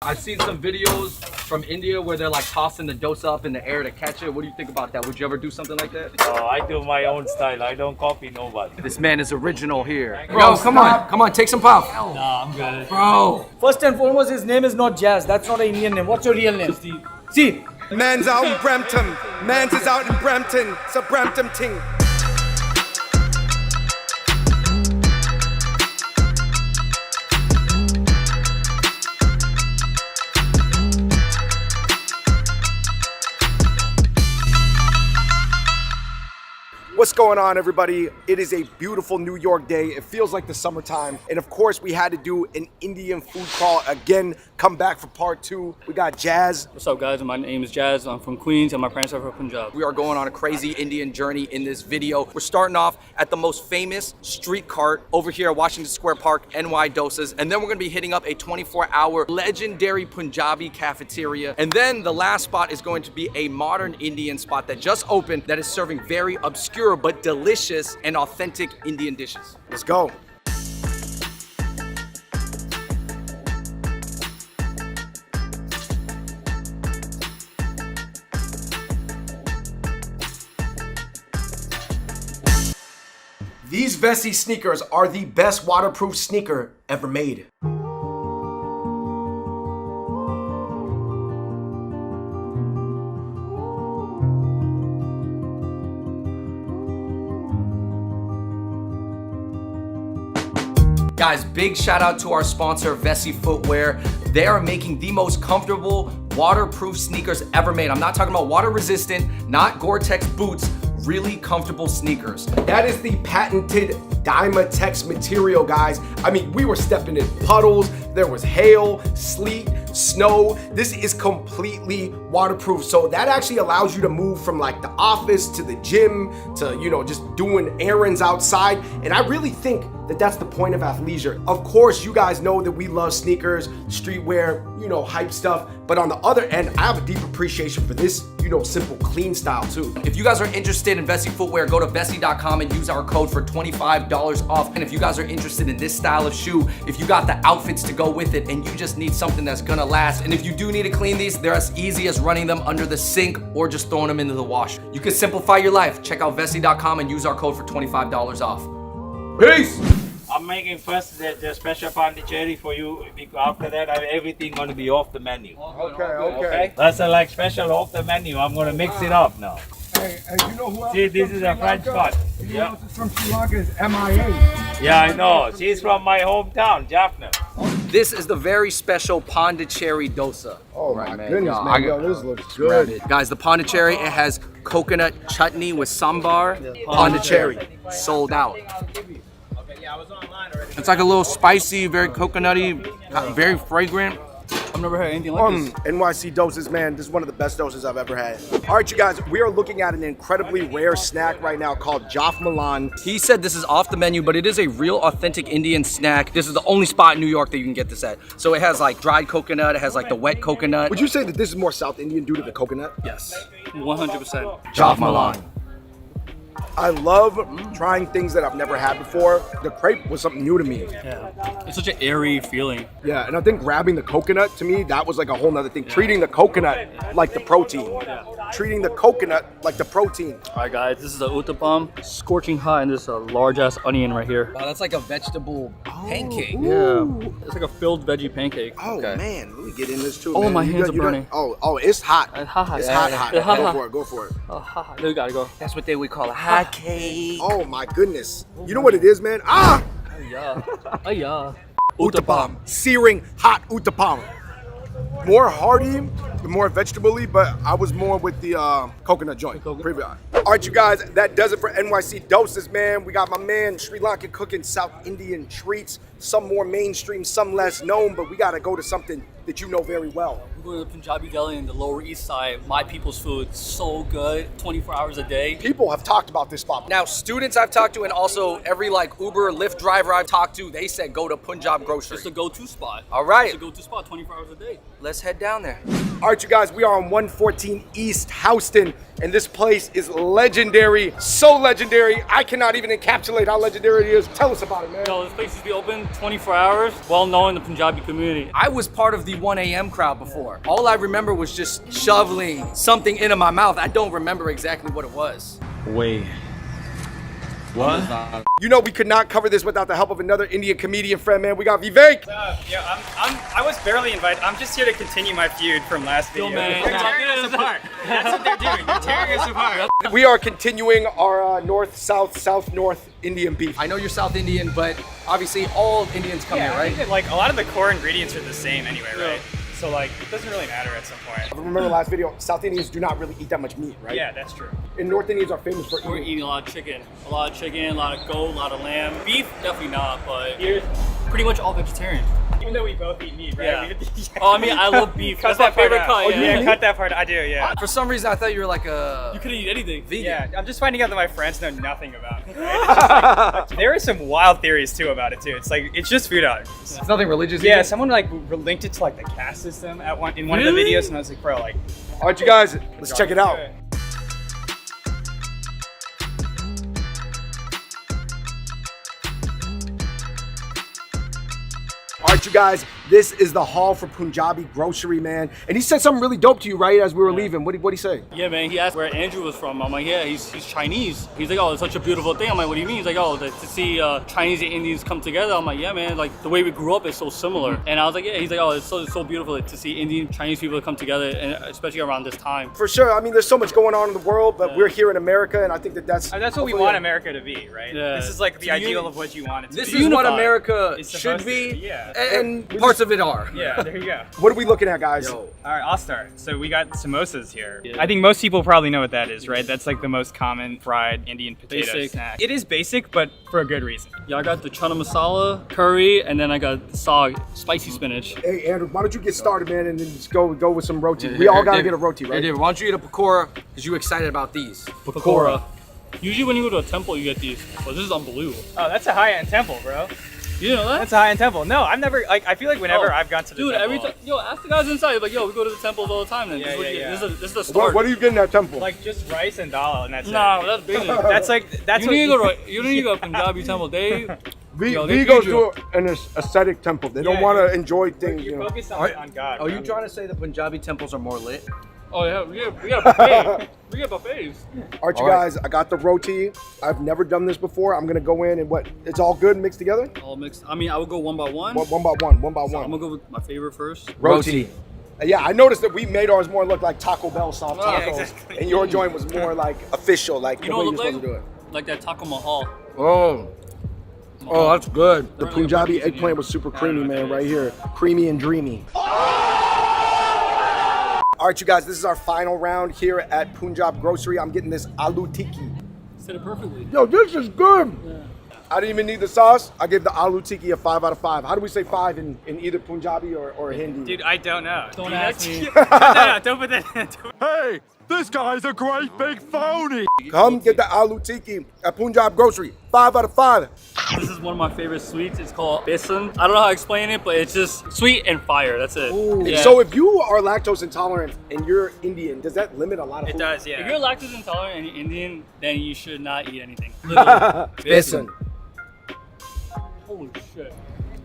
I've seen some videos from India where they're like tossing the dosa up in the air to catch it. What do you think about that? Would you ever do something like that? No, I do my own style. I don't copy nobody. This man is original here. Bro, come on, take some puff. Nah, I'm good. Bro. First and foremost, his name is not Jazz. That's not an Indian name. What's your real name? See. Man's out in Brampton. Man's is out in Brampton. It's a Brampton ting. What's going on, everybody? It is a beautiful New York day. It feels like the summertime. And of course, we had to do an Indian food crawl again. Come back for part 2. We got Jazz. What's up, guys? My name is Jazz. I'm from Queens and my parents are from Punjab. We are going on a crazy Indian journey in this video. We're starting off at the most famous street cart over here at Washington Square Park, NY Dosas. And then we're gonna be hitting up a 24-hour legendary Punjabi cafeteria. And then the last spot is going to be a modern Indian spot that just opened that is serving very obscure but delicious and authentic Indian dishes. Let's go. These Vessi sneakers are the best waterproof sneaker ever made. Guys, big shout out to our sponsor, Vessi Footwear. They are making the most comfortable, waterproof sneakers ever made. I'm not talking about water resistant, not Gore-Tex boots, really comfortable sneakers. That is the patented Dymatex material, guys. I mean, we were stepping in puddles, there was hail, sleet, snow. This is completely waterproof. So that actually allows you to move from like the office to the gym to, you know, just doing errands outside. And I really think that that's the point of athleisure. Of course, you guys know that we love sneakers, streetwear, you know, hype stuff. But on the other end, I have a deep appreciation for this, you know, simple, clean style too. If you guys are interested in Vessi Footwear, go to Vessi.com and use our code for $25 off. And if you guys are interested in this style of shoe, if you got the outfits to go with it and you just need something that's gonna last, and if you do need to clean these, they're as easy as running them under the sink or just throwing them into the washer. You can simplify your life. Check out Vessi.com and use our code for $25 off. Peace! I'm making first the special pondicherry for you. After that, everything gonna be off the menu. Okay. That's a like special off the menu. I'm gonna mix it up now. Hey, you know who else? See, this is a French cut. You Yeah. know who's from Sri Lanka is MIA. Yeah, I know. She's from my hometown, Jaffna. This is the very special Pondicherry dosa. Oh my goodness, Yo, man. Yo, this looks good. Guys, the Pondicherry, it has coconut chutney with sambar. Pondicherry, sold out. It's like a little spicy, very coconutty, very fragrant. I've never had anything like this. NYC Dosas, man, this is one of the best doses I've ever had. All right, you guys, we are looking at an incredibly rare snack right now called Jaf Milan. He said this is off the menu, but it is a real authentic Indian snack. This is the only spot in New York that you can get this at. So it has like dried coconut, it has like the wet coconut. Would you say that this is more South Indian due to the coconut? Yes, 100%. Jaf Milan. I love trying things that I've never had before. The crepe was something new to me. Yeah, it's such an airy feeling. Yeah, and I think grabbing the coconut, to me, that was like a whole nother thing. Treating the coconut like the protein. Treating the coconut like the protein. All right, guys, this is a uttapam, scorching hot, and this is a large-ass onion right here. Wow, that's like a vegetable pancake. Yeah, it's like a filled veggie pancake. Oh, man, let me get in this too, Oh, man. my You hands got- are you got- burning. Oh, it's hot. It's hot. It's Yeah, hot, yeah. hot. Yeah, hot, Go hot. for it, go for it. Oh, haha, there we gotta go. That's what they would call a hot cake. Oh my goodness. You know what it is, man? Ah! Yeah. Oh, yeah. Uttapam. Searing hot uttapam. More hearty, more vegetable-y, but I was more with the coconut joint. Previous. All right, you guys, that does it for NYC Dosas, man. We got my man Sri Lanka cooking South Indian treats. Some more mainstream, some less known, but we gotta go to something that you know very well. We're going to Punjabi Deli in the Lower East Side. My people's food, so good, 24 hours a day. People have talked about this spot. Now, students I've talked to and also every like Uber, Lyft driver I've talked to, they said go to Punjab Grocery. It's the go-to spot. All right. It's the go-to spot 24 hours a day. Let's head down there. All right, you guys, we are on 114 East Houston, and this place is legendary, so legendary, I cannot even encapsulate how legendary it is. Tell us about it, man. Yo, this place used to be open 24 hours, well known in the Punjabi community. I was part of the the 1 a.m. crowd before. All I remember was just shoveling something into my mouth. I don't remember exactly what it was. Wait. What? You know we could not cover this without the help of another Indian comedian friend, man. We got Vivek. Yeah, I was barely invited. I'm just here to continue my feud from last video. man. They're tearing us apart. That's what they're doing. They're tearing us apart. We are continuing our north-south, south-north Indian beef. I know you're South Indian, but obviously all Indians come here, I right? think that, like, a lot of the core ingredients are the same anyway, right? So like, it doesn't really matter at some point. Remember last video, South Indians do not really eat that much meat, right? Yeah, that's true. And North Indians are famous for We're eating. eating a lot of chicken. A lot of chicken, a lot of goat, a lot of lamb. Beef, definitely not, but Here's, pretty much all vegetarian. even though we both eat meat, right? Yeah. We- Oh, I mean, I love beef. Cut That's my that part favorite out. cut. Oh, yeah. yeah, cut that part. I do, yeah. For some reason, I thought you were like a You could eat anything. vegan. Yeah, I'm just finding out that my friends know nothing about it. Right? It's just like, there are some wild theories too about it too. It's like, it's just food allergies. It's nothing religious. Yeah, either? someone like linked it to like the caste system at in one of the Really? videos, and I was like, bro, like, All right, you guys, let's check it out. All right, you guys, this is the haul for Punjabi Grocery, man. And he said something really dope to you, right, as we were leaving. What'd he say? Yeah, man. He asked where Andrew was from. I'm like, yeah, he's Chinese. He's like, oh, it's such a beautiful thing. I'm like, what do you mean? He's like, oh, to see Chinese and Indians come together. I'm like, yeah, man. Like the way we grew up is so similar. And I was like, yeah. He's like, oh, it's so beautiful to see Indian Chinese people come together, and especially around this time. For sure. I mean, there's so much going on in the world, but we're here in America, and I think that's that's what we want America to be, right? Yeah. This is like the To ideal of what you want it to This be. is what Unified. America It's should supposed to be, be, yeah. and parts of it are. Yeah, there you go. What are we looking at, guys? Yo. All right, I'll start. So we got samosas here. I think most people probably know what that is, right? That's like the most common fried Indian potato Basic. snack. It is basic, but for a good reason. Yeah, I got the chana masala, curry, and then I got the saag, spicy spinach. Hey, Andrew, why don't you get started, man, and then just go with some roti. We all gotta David, get a roti, Hey, right? David, why don't you eat a pakora? Because you're excited about these. Pakora. Usually when you go to a temple, you get these. But this is unbelievable. Oh, that's a high-end temple, bro. You know that? That's a high-end temple. No, I've never, like, I feel like whenever Oh, I've gone to the dude, temple, every time, yo, ask the guys inside. Like, yo, we go to the temples all the time. Then Yeah, this, is what yeah, you- yeah. this is the start. What do you get in that temple? like, just rice and dal, and that's Nah, it. that's basic. That's like, that's you need to go to you need to go to Punjabi temple. They yo, they V goes feed to you. an ascetic temple. They don't Yeah, want to you're- enjoy things, You're you know. focused on God. Are you bro. trying to say the Punjabi temples are more lit? Oh yeah, we got buffet. We got buffets. All right, you All right. guys, I got the roti. I've never done this before. I'm gonna go in and it's all good mixed together? All mixed. I mean, I would go one by one. One by one. So I'm gonna go with my favorite first. Roti. Yeah, I noticed that we made ours more look like Taco Bell soft Yeah, tacos, exactly. and your joint was more like official, like You the know way what you're it supposed to do look it. like? Like that Taco Mahal. Oh, that's good. The Punjabi eggplant was super creamy, man, right here. Creamy and dreamy. All right, you guys, this is our final round here at Punjab Grocery. I'm getting this aloo tikki. Said it perfectly. Yo, this is good. I didn't even need the sauce. I gave the aloo tikki a 5 out of 5. How do we say 5 in either Punjabi or Hindi? Dude, I don't know. Don't Do you ask know? me. No, don't put that. Hey, this guy's a great big phony. Come get the aloo tikki at Punjab Grocery. 5 out of 5. This is one of my favorite sweets. It's called besan. I don't know how to explain it, but it's just sweet and fire. That's it. Yeah. So if you are lactose intolerant and you're Indian, does that limit a lot of It food? does, If yeah. you're lactose intolerant and you're Indian, then you should not eat anything. Literally. Listen, Holy shit.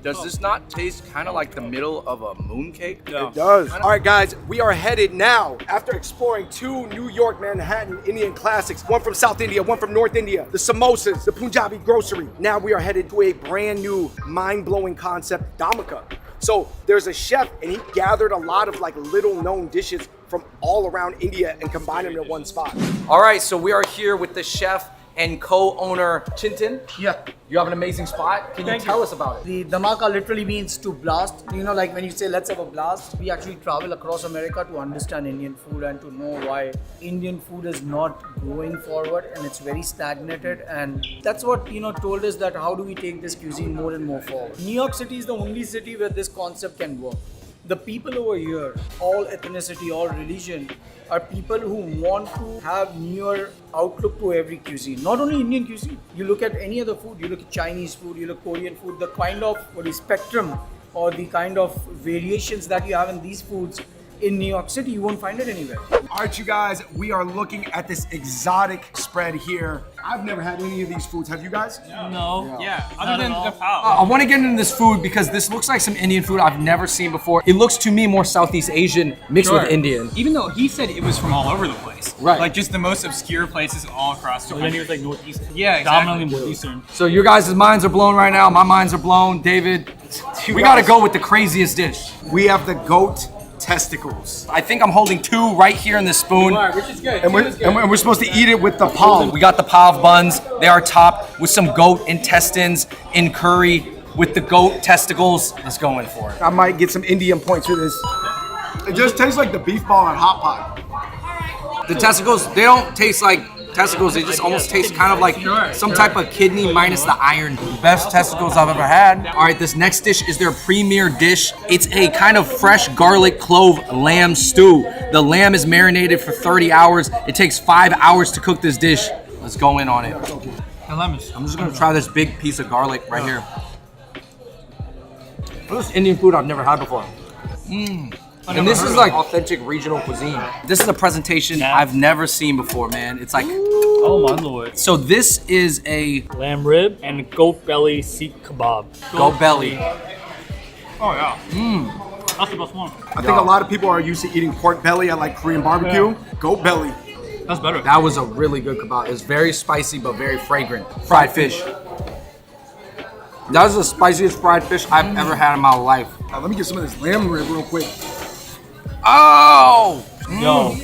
Does this not taste kind of like the middle of a mooncake? No. it does. All right, guys, we are headed now after exploring 2 New York Manhattan Indian classics, one from South India, one from North India, the samosas, the Punjabi Grocery. Now we are headed to a brand new, mind-blowing concept, Dhamaka. So there's a chef, and he gathered a lot of like little-known dishes from all around India and combined them in one spot. All right, so we are here with the chef and co-owner Chintan. Yeah. You have an amazing spot. Can you tell us about it? The Dhamaka literally means to blast. You know, like when you say let's have a blast, we actually travel across America to understand Indian food and to know why Indian food is not going forward and it's very stagnated. And that's what, you know, told us that how do we take this cuisine more and more forward. New York City is the only city where this concept can work. The people over here, all ethnicity, all religion, are people who want to have newer outlook to every cuisine. Not only Indian cuisine. You look at any other food, you look at Chinese food, you look Korean food, the kind of spectrum or the kind of variations that you have in these foods in New York City, you won't find it anywhere. All right, you guys, we are looking at this exotic spread here. I've never had any of these foods. Have you guys? No. Yeah, Not other than at all. the pal. I want to get into this food because this looks like some Indian food I've never seen before. It looks to me more Southeast Asian mixed with Indian. Even though he said it was from all over the place. Right. Like just the most obscure places all across the But then he country. was like northeastern. Yeah, exactly. Dominantly northeastern. So your guys' minds are blown right now. My minds are blown. David, we got to go with the craziest dish. We have the goat testicles. I think I'm holding two right here in the spoon. Which is good. And we're supposed to eat it with the palm. We got the pav buns. They are topped with some goat intestines in curry with the goat testicles. Let's go in for it. I might get some Indian points for this. It just tastes like the beef ball and hot pot. The testicles, they don't taste like testicles. They just almost taste kind of like some type of kidney minus the iron. Best testicles I've ever had. All right, this next dish is their premier dish. It's a kind of fresh garlic clove lamb stew. The lamb is marinated for 30 hours. It takes 5 hours to cook this dish. Let's go in on it. And lemons. I'm just gonna try this big piece of garlic right here. This is Indian food I've never had before. And this is like authentic regional cuisine. This is a presentation I've never seen before, man. It's like, Oh my lord. so this is a Lamb rib and goat belly seek kebab. goat belly. Oh yeah. That's the best one. I think a lot of people are used to eating pork belly at like Korean barbecue. Goat belly. That's better. That was a really good kebab. It's very spicy but very fragrant. Fried fish. That was the spiciest fried fish I've ever had in my life. Let me get some of this lamb rib real quick. Oh! Yo,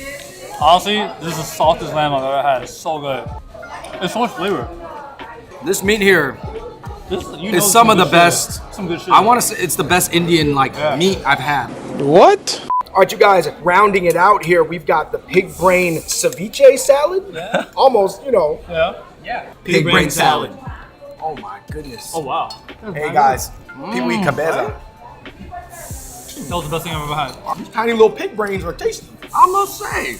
honestly, this is the softest lamb I've ever had. It's so good. It's so much flavor. This meat here This you is some of the good best. shit. Some good shit. I want to say it's the best Indian like meat I've had. What? All right, you guys, rounding it out here, we've got the pig brain ceviche salad. Almost, you know, Yeah. Pig brain salad. Oh my goodness. Oh wow. hey guys, piwi cabeza. That was the best thing I've ever had. These tiny little pig brains are tasty. I must say,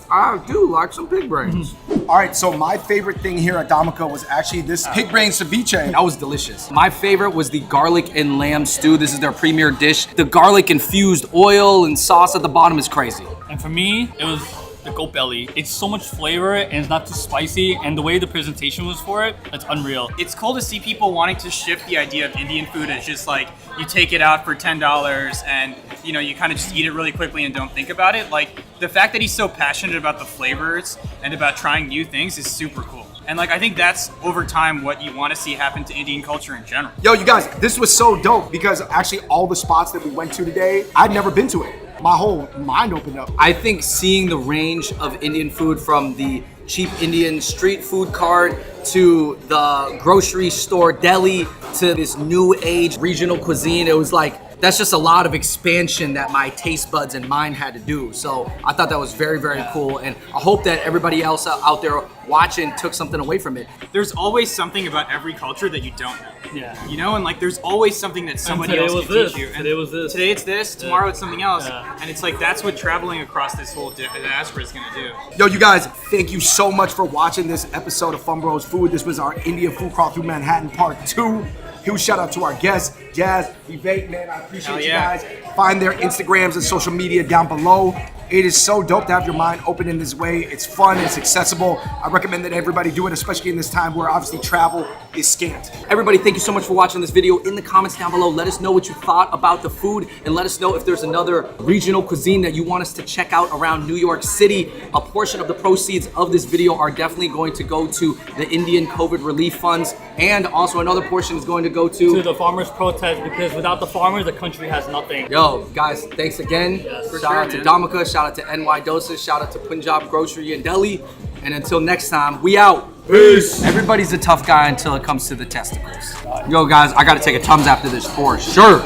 I do like some pig brains. All right, so my favorite thing here at Damico was actually this pig brain ceviche. That was delicious. My favorite was the garlic and lamb stew. This is their premier dish. The garlic infused oil and sauce at the bottom is crazy. And for me, it was the goat belly. It's so much flavor and it's not too spicy. And the way the presentation was for it, it's unreal. It's cool to see people wanting to shift the idea of Indian food as just like you take it out for $10 and you know you kind of just eat it really quickly and don't think about it. Like the fact that he's so passionate about the flavors and about trying new things is super cool. And like I think that's over time what you want to see happen to Indian culture in general. Yo, you guys, this was so dope because actually all the spots that we went to today, I'd never been to it. My whole mind opened up. I think seeing the range of Indian food from the cheap Indian street food cart to the grocery store deli to this new age regional cuisine, it was like, that's just a lot of expansion that my taste buds and mind had to do. So I thought that was very, very cool. And I hope that everybody else out there watching took something away from it. There's always something about every culture that you don't know. Yeah. You know, and like there's always something that somebody today else was can this. teach you. And Today was this. Today it's this. Tomorrow it's something else. Yeah. And it's like that's what traveling across this whole diaspora is gonna do. Yo, you guys, thank you so much for watching this episode of Fun Bros Food. This was our Indian food crawl through Manhattan Part 2. Huge shout out to our guests, Jazz, Vivek, man. I appreciate Hell you yeah. guys. Find their Instagrams and social media down below. It is so dope to have your mind open in this way. It's fun, it's accessible. I recommend that everybody do it, especially in this time where obviously travel is scant. Everybody, thank you so much for watching this video. In the comments down below, let us know what you thought about the food and let us know if there's another regional cuisine that you want us to check out around New York City. A portion of the proceeds of this video are definitely going to go to the Indian COVID relief funds, and also another portion is going to go To to the farmers' protest, because without the farmers, the country has nothing. Yo, guys, thanks again. Shout out to Dhamaka, shout out to NY Doses, shout out to Punjab Grocery and Deli. And until next time, we out. Peace. Everybody's a tough guy until it comes to the testicles. Yo, guys, I gotta take a Tums after this for sure.